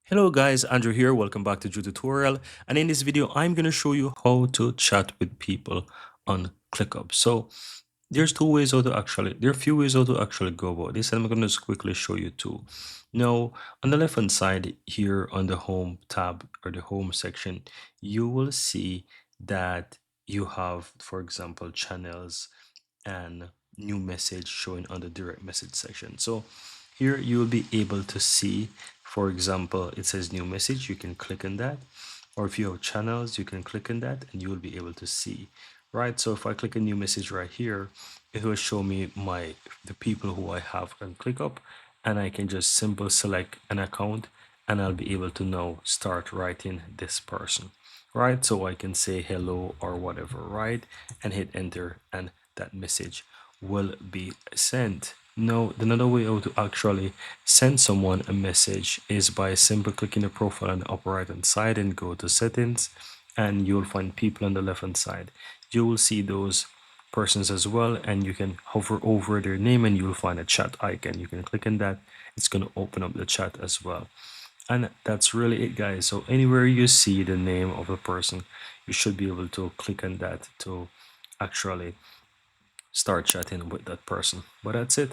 Hello guys, Andrew here. Welcome back to Drew Tutorial. And in this video, I'm going to show you how to chat with people on ClickUp. So there are a few ways how to actually go about this. And I'm going to just quickly show you two. Now, on the left hand side here on the home tab or the home section, you will see that you have, for example, channels and new message showing on the direct message section. So here you will be able to see, for example, it says new message. You can click on that, or if you have channels, you can click on that and you will be able to see, right? So if I click a new message right here, it will show me the people who I have on ClickUp, and I can just simple select an account and I'll be able to now start writing this person, right? So I can say hello or whatever, right? And hit enter, and that message will be sent. Now, another way how to actually send someone a message is by simply clicking the profile on the upper right hand side and go to settings, and you'll find people on the left hand side. You will see those persons as well, and you can hover over their name and you'll find a chat icon. You can click on that, it's going to open up the chat as well. And that's really it, guys. So anywhere you see the name of a person, you should be able to click on that to actually start chatting with that person. But that's it.